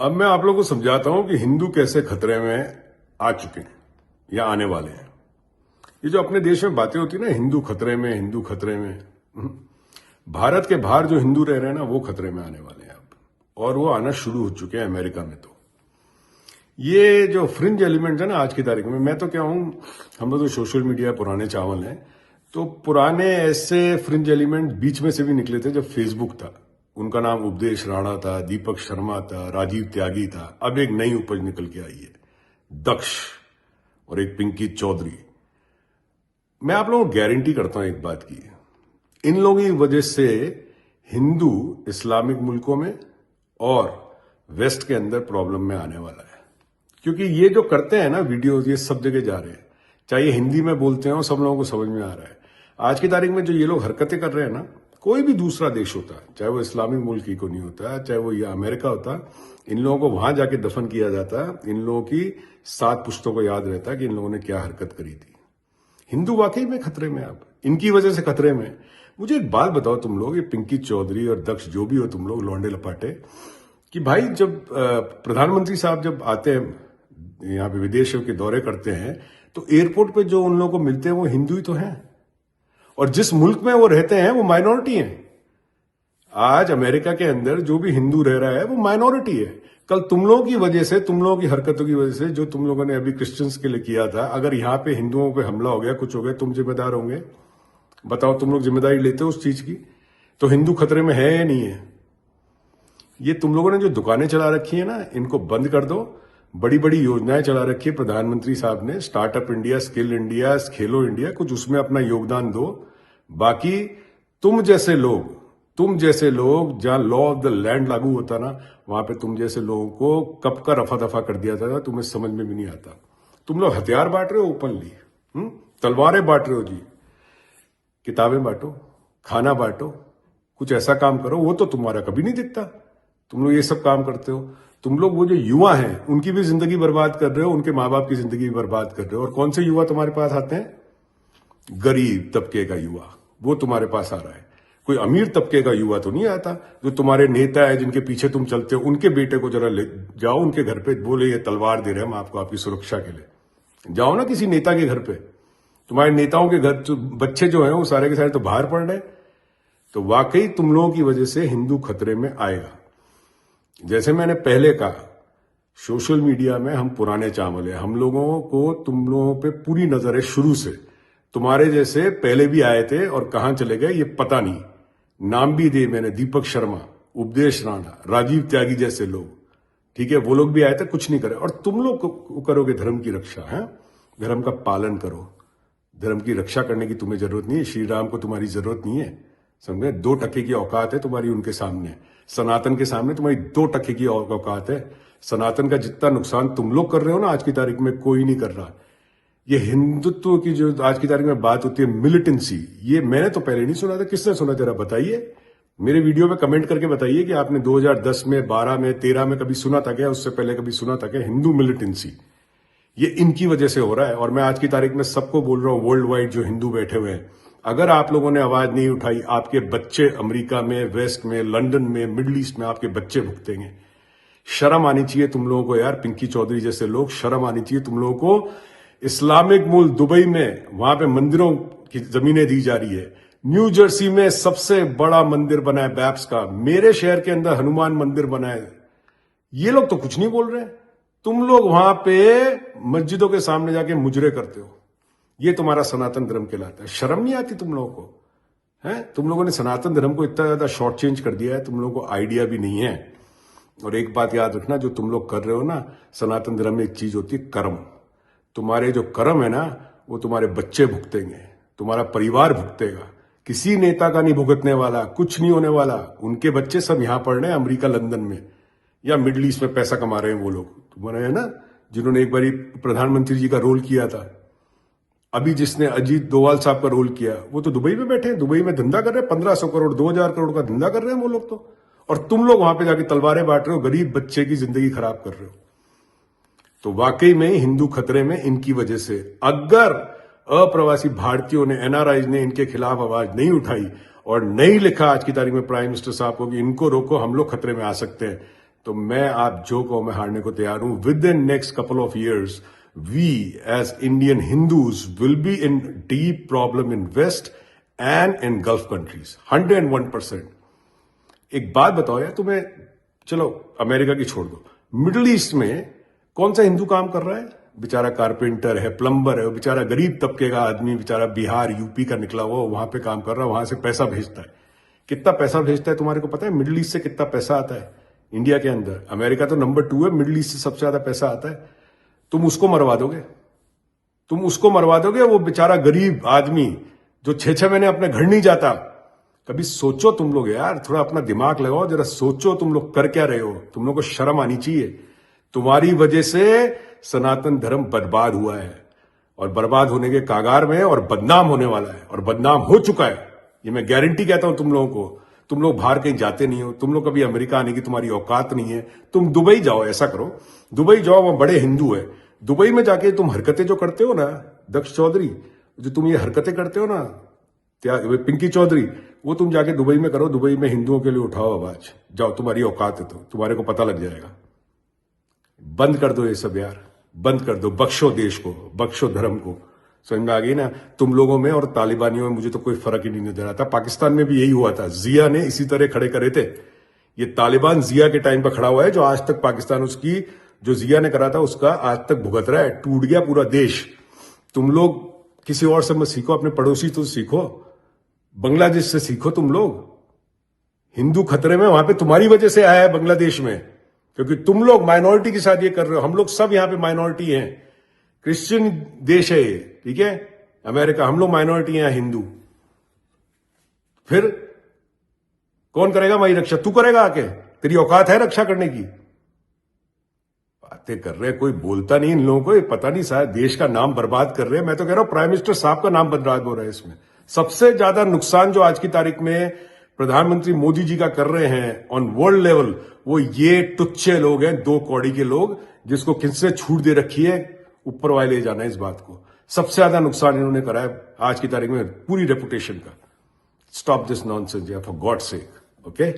अब मैं आप लोगों को समझाता हूं कि हिंदू कैसे खतरे में आ चुके हैं या आने वाले हैं। ये जो अपने देश में बातें होती है ना, हिंदू खतरे में, हिंदू खतरे में, भारत के बाहर जो हिंदू रह रहे हैं ना, वो खतरे में आने वाले हैं अब, और वो आना शुरू हो चुके हैं अमेरिका में। तो ये जो फ्रिंज एलिमेंट है ना आज की तारीख में, मैं तो क्या हूं, हम लोग तो सोशल मीडिया पुराने चावल हैं, तो पुराने ऐसे फ्रिंज एलिमेंट बीच में से भी निकले थे जब फेसबुक था। उनका नाम उपदेश राणा था, दीपक शर्मा था, राजीव त्यागी था। अब एक नई उपज निकल के आई है, दक्ष और एक पिंकी चौधरी। मैं आप लोगों को गारंटी करता हूं एक बात की, इन लोगों की वजह से हिंदू इस्लामिक मुल्कों में और वेस्ट के अंदर प्रॉब्लम में आने वाला है। क्योंकि ये जो करते हैं ना वीडियोस, ये सब जगह जा रहे हैं, चाहे ये हिंदी में बोलते हैं, सब लोगों को समझ में आ रहा है। आज की तारीख में जो ये लोग हरकतें कर रहे हैं ना, कोई भी दूसरा देश होता, चाहे वो इस्लामिक मुल्क ही को नहीं होता, चाहे वो ये अमेरिका होता, इन लोगों को वहां जाके दफन किया जाता, इन लोगों की 7 पुश्तों को याद रहता कि इन लोगों ने क्या हरकत करी थी। हिंदू वाकई में खतरे में, अब इनकी वजह से खतरे में। मुझे एक बात बताओ तुम लोग, ये पिंकी चौधरी और दक्ष जो भी हो तुम लोग, लौंडे लपाटे, कि भाई जब प्रधानमंत्री साहब जब आते हैं यहाँ पे, विदेशों के दौरे करते हैं, तो एयरपोर्ट पे जो उन लोगों को मिलते हैं वो हिंदू ही तो हैं, और जिस मुल्क में वो रहते हैं वो माइनॉरिटी है। आज अमेरिका के अंदर जो भी हिंदू रह रहा है वो माइनॉरिटी है। कल तुम लोगों की वजह से, तुम लोगों की हरकतों की वजह से, जो तुम लोगों ने अभी क्रिश्चियंस के लिए किया था, अगर यहाँ पे हिंदुओं पे हमला हो गया, कुछ हो गया, तुम जिम्मेदार होंगे? बताओ, तुम लोग जिम्मेदारी लेते हो उस चीज की? तो हिंदू खतरे में है या नहीं है? ये तुम लोगों ने जो दुकानें चला रखी है ना, इनको बंद कर दो। बड़ी बड़ी योजनाएं चला रखी है प्रधानमंत्री साहब ने, स्टार्टअप इंडिया, स्किल इंडिया, खेलो इंडिया, कुछ उसमें अपना योगदान दो। बाकी तुम जैसे लोग जहां लॉ ऑफ द लैंड लागू होता ना, वहां पे तुम जैसे लोगों को कब का रफा दफा कर दिया था, तुम्हें समझ में भी नहीं आता। तुम लोग हथियार बांट रहे हो ओपनली, तलवारें बांट रहे हो जी, किताबें बांटो, खाना बांटो, कुछ ऐसा काम करो। वो तो तुम्हारा कभी नहीं दिखता, तुम लोग ये सब काम करते हो। तुम लोग वो जो युवा हैं उनकी भी जिंदगी बर्बाद कर रहे हो, उनके माँ बाप की जिंदगी भी बर्बाद कर रहे हो। और कौन से युवा तुम्हारे पास आते हैं? गरीब तबके का युवा, वो तुम्हारे पास आ रहा है। कोई अमीर तबके का युवा तो नहीं आता। जो तुम्हारे नेता है, जिनके पीछे तुम चलते हो, उनके बेटे को जरा ले जाओ उनके घर पे, बोले ये तलवार दे रहे हैं हम आपको आपकी सुरक्षा के लिए। जाओ ना किसी नेता के घर पे, तुम्हारे नेताओं के घर तो बच्चे जो हैं वो सारे के सारे तो बाहर पड़ रहे। तो वाकई तुम लोगों की वजह से हिंदू खतरे में आएगा। जैसे मैंने पहले कहा, सोशल मीडिया में हम पुराने चावल है, हम लोगों को तुम लोगों पे पूरी नजर है शुरू से। तुम्हारे जैसे पहले भी आए थे और कहां चले गए ये पता नहीं। नाम भी दिए मैंने, दीपक शर्मा, उपदेश राणा, राजीव त्यागी जैसे लोग, ठीक है, वो लोग भी आए थे, कुछ नहीं करे। और तुम लोग करोगे धर्म की रक्षा है, धर्म का पालन करो। धर्म की रक्षा करने की तुम्हें जरूरत नहीं है, श्री राम को तुम्हारी जरूरत नहीं है, समझे? 2% की औकात है तुम्हारी उनके सामने। सनातन के सामने तुम्हारी 2% की औकात है। सनातन का जितना नुकसान तुम लोग कर रहे हो ना आज की तारीख में, कोई नहीं कर रहा। ये हिंदुत्व की जो आज की तारीख में बात होती है, मिलिटेंसी, ये मैंने तो पहले नहीं सुना था। किसने सुना? जरा बताइए, मेरे वीडियो में कमेंट करके बताइए कि आपने 2010 में, 12 में, 13 में कभी सुना था क्या? उससे पहले कभी सुना था क्या? हिंदू मिलिटेंसी, ये इनकी वजह से हो रहा है। और मैं आज की तारीख में सबको बोल रहा हूं, वर्ल्ड वाइड जो हिंदू बैठे हुए हैं, अगर आप लोगों ने आवाज नहीं उठाई, आपके बच्चे अमेरिका में, वेस्ट में, लंदन में, मिडिल ईस्ट में आपके बच्चे भुगतेंगे। शर्म आनी चाहिए तुम लोगों को यार, पिंकी चौधरी जैसे लोग, शर्म आनी चाहिए तुम लोगों को। इस्लामिक मुल्क दुबई में, वहां पे मंदिरों की जमीनें दी जा रही है। न्यू जर्सी में सबसे बड़ा मंदिर बना है बैप्स का। मेरे शहर के अंदर हनुमान मंदिर बना है। ये लोग तो कुछ नहीं बोल रहे। तुम लोग वहां पे मस्जिदों के सामने जाके मुजरे करते हो। ये तुम्हारा सनातन धर्म कहलाता है। शर्म नहीं आती तुम लोगों को? है, तुम लोगों ने सनातन धर्म को इतना ज्यादा शॉर्ट चेंज कर दिया है, तुम लोगों को आइडिया भी नहीं है। और एक बात याद रखना, जो तुम लोग कर रहे हो ना, सनातन धर्म में एक चीज होती है कर्म। तुम्हारे जो कर्म है ना, वो तुम्हारे बच्चे भुगतेंगे, तुम्हारा परिवार भुगतेगा। किसी नेता का नहीं भुगतने वाला, कुछ नहीं होने वाला। उनके बच्चे सब यहां पढ़ रहे हैं अमेरिका, लंदन में या मिडिल ईस्ट में पैसा कमा रहे हैं वो लोग। तुम्हारे है ना, जिन्होंने एक बारी प्रधानमंत्री जी का रोल किया था। अभी जिसने अजीत डोवाल साहब का रोल किया, वो तो दुबई में बैठे हैं, दुबई में धंधा कर रहे हैं। 1500 करोड़, 2000 करोड़ का धंधा कर रहे हैं वो लोग तो। और तुम लोग वहां पे जाके तलवारें बांट रहे हो, गरीब बच्चे की जिंदगी खराब कर रहे हो। तो वाकई में हिंदू खतरे में इनकी वजह से। अगर अप्रवासी भारतीयों ने, एनआरआई ने इनके खिलाफ आवाज नहीं उठाई और नहीं लिखा आज की तारीख में प्राइम मिनिस्टर साहब को कि इनको रोको, हम लोग खतरे में आ सकते हैं, तो मैं आप जो कहो मैं हारने को तैयार हूं. Within next couple of years we as Indian Hindus will be in deep problem in west and in Gulf countries. 101%. एक बात बताओ यार तुम्हें, चलो अमेरिका की छोड़ दो, मिडिल ईस्ट में कौन सा हिंदू काम कर रहा है? बेचारा कारपेंटर है, प्लम्बर है, बेचारा गरीब तबके का आदमी, बेचारा बिहार यूपी का निकला हुआ वहां पे काम कर रहा है, वहां से पैसा भेजता है. कितना पैसा भेजता है तुम्हारे को पता है? मिडिल ईस्ट से कितना पैसा आता है इंडिया के अंदर? अमेरिका तो नंबर 2 है, मिडिल ईस्ट से सबसे ज्यादा पैसा आता है. तुम उसको मरवा दोगे? तुम उसको मरवा दोगे? वो बेचारा गरीब आदमी जो 6-6 महीने अपने घर नहीं जाता. कभी सोचो तुम लोग यार, थोड़ा अपना दिमाग लगाओ, जरा सोचो तुम लोग कर क्या रहे हो. तुम लोग को शर्म आनी चाहिए. तुम्हारी वजह से सनातन धर्म बर्बाद हुआ है और बर्बाद होने के कागार में और बदनाम होने वाला है और बदनाम हो चुका है. ये मैं गारंटी कहता हूं तुम लोगों को. तुम लोग बाहर कहीं जाते नहीं हो, तुम लोग कभी अमेरिका आने की तुम्हारी औकात नहीं है. तुम दुबई जाओ, ऐसा करो, दुबई जाओ, वहां बड़े हिंदू है. दुबई में जाके तुम हरकतें जो करते हो ना दक्ष चौधरी, जो तुम ये हरकतें करते हो ना, पिंकी चौधरी, वो तुम जाके दुबई में करो. दुबई में हिंदुओं के लिए उठाओ आवाज, जाओ, तुम्हारी औकात है तो तुम्हारे को पता लग जाएगा. बंद कर दो ये सब यार, बंद कर दो. बख्शो देश को, बख्शो धर्म को. समझ में आ गई ना? तुम लोगों में और तालिबानियों में मुझे तो कोई फर्क ही नहीं नजर आता. पाकिस्तान में भी यही हुआ था, जिया ने इसी तरह खड़े करे थे. ये तालिबान जिया के टाइम पर खड़ा हुआ है, जो आज तक पाकिस्तान उसकी जो जिया ने करा था उसका आज तक भुगत रहा है. टूट गया पूरा देश. तुम लोग किसी और से मत सीखो, अपने पड़ोसी तो सीखो, बांग्लादेश से सीखो. तुम लोग हिंदू खतरे में वहां पे तुम्हारी वजह से आया है बांग्लादेश में, क्योंकि तुम लोग माइनॉरिटी के साथ ये कर रहे हो. हम लोग सब यहां पे माइनॉरिटी हैं. क्रिश्चियन देश है ये, ठीक है, अमेरिका. हम लोग माइनॉरिटी हैं हिंदू. फिर कौन करेगा हमारी रक्षा? तू करेगा आके? तेरी औकात है रक्षा करने की? बातें कर रहे हैं, कोई बोलता नहीं इन लोगों को. ये पता नहीं, शायद देश का नाम बर्बाद कर रहे हैं. मैं तो कह रहा हूं प्राइम मिनिस्टर साहब का नाम बर्बाद हो रहा है इसमें. सबसे ज्यादा नुकसान जो आज की तारीख में प्रधानमंत्री मोदी जी का कर रहे हैं ऑन वर्ल्ड लेवल, वो ये टुच्चे लोग हैं, 2 कौड़ी के लोग, जिसको किससे छूट दे रखी है, ऊपर वाले ले जाना है इस बात को. सबसे ज्यादा नुकसान इन्होंने करा है आज की तारीख में पूरी रेपुटेशन का. Stop this nonsense for God sake. Okay.